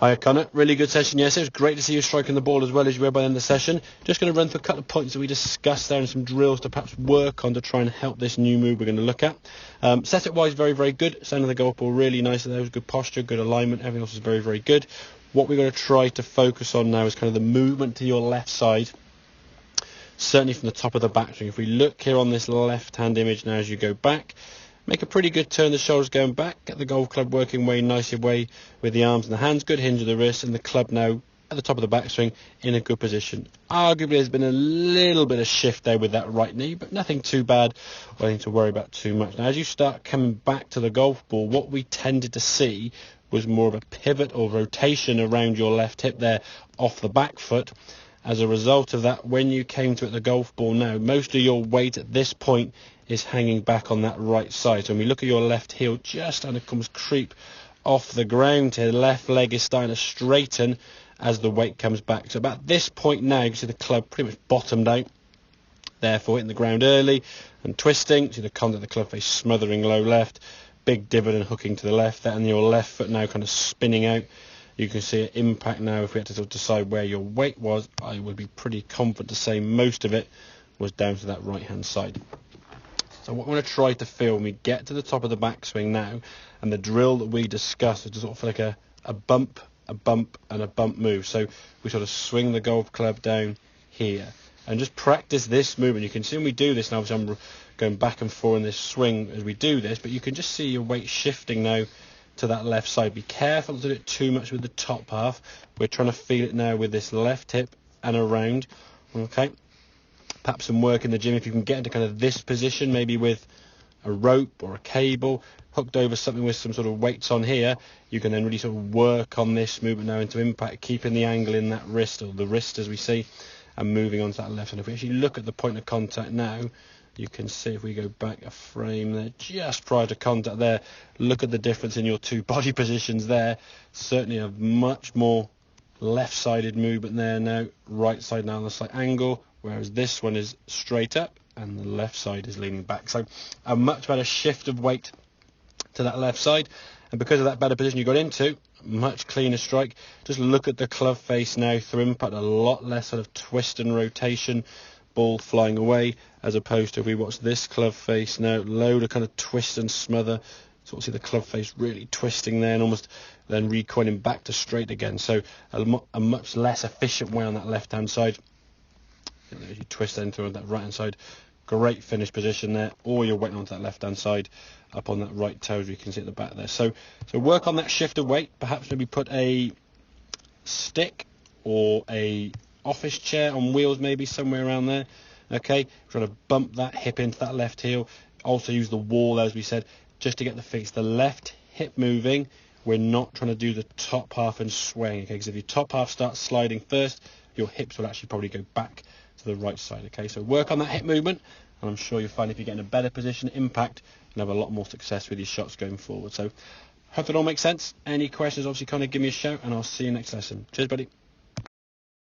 Hi Connor, really good session yesterday. It was great to see you striking the ball as well as you were by the end of the session. Just going to run through a couple of points that we discussed there and some drills to perhaps work on to try and help this new move we're going to look at. Setup wise, very, very good. Sounding the golf ball really nice. There was good posture, good alignment. Everything else is very, very good. What we're going to try to focus on now is kind of the movement to your left side. Certainly from the top of the backswing. If we look here on this left hand image now as you go back, make a pretty good turn, the shoulders going back, get the golf club working way nicely away with the arms and the hands, good hinge of the wrist, and the club now at the top of the backswing in a good position. Arguably there's been a little bit of shift there with that right knee, but nothing too bad or anything to worry about too much. Now as you start coming back to the golf ball, what we tended to see was more of a pivot or rotation around your left hip there off the back foot. As a result of that, when you came to it, the golf ball now, most of your weight at this point is hanging back on that right side. So when we look at your left heel, just kind of comes creep off the ground here. The left leg is starting to straighten as the weight comes back. So about this point now, you can see the club pretty much bottomed out. Therefore, hitting the ground early and twisting. See the contact of the club face smothering low left. Big divot and hooking to the left there. And your left foot now kind of spinning out. You can see an impact now. If we had to sort of decide where your weight was, I would be pretty confident to say most of it was down to that right hand side. So what we're going to try to feel when we get to the top of the backswing now, and the drill that we discussed is to sort of feel like a bump, and a bump move. So we sort of swing the golf club down here and just practice this movement. You can see when we do this, and obviously I'm going back and forth in this swing as we do this, but you can just see your weight shifting now to that left side. Be careful not to do it too much with the top half. We're trying to feel it now with this left hip and around. Okay, perhaps some work in the gym if you can get into kind of this position, maybe with a rope or a cable hooked over something with some sort of weights on here. You can then really sort of work on this movement now into impact, keeping the angle in that wrist, or the wrist as we see, and moving on to that left. And if we actually look at the point of contact now, you can see if we go back a frame there, just prior to contact there, look at the difference in your two body positions there. Certainly a much more left-sided movement there now, right side now on the slight angle, whereas this one is straight up and the left side is leaning back. So a much better shift of weight to that left side, and because of that better position you got into, much cleaner strike. Just look at the club face now through impact, a lot less sort of twist and rotation, ball flying away, as opposed to if we watch this club face now, load of kind of twist and smother, sort of see the club face really twisting there and almost then recoiling back to straight again. So a much less efficient way on that left hand side. As you twist then through that right hand side, great finish position there, or you're waiting onto that left hand side up on that right toe, as you can see at the back there. So work on that shift of weight, perhaps maybe put a stick or a office chair on wheels maybe somewhere around there. Okay, trying to bump that hip into that left heel. Also use the wall, as we said, just to get the fix. The left hip moving, we're not trying to do the top half and swaying, okay, because if your top half starts sliding first, your hips will actually probably go back to the right side. Okay, so work on that hip movement, and I'm sure you'll find if you get in a better position, impact, you'll have a lot more success with your shots going forward. So hope it all makes sense. Any questions, obviously kind of give me a shout, and I'll see you next lesson. Cheers, buddy.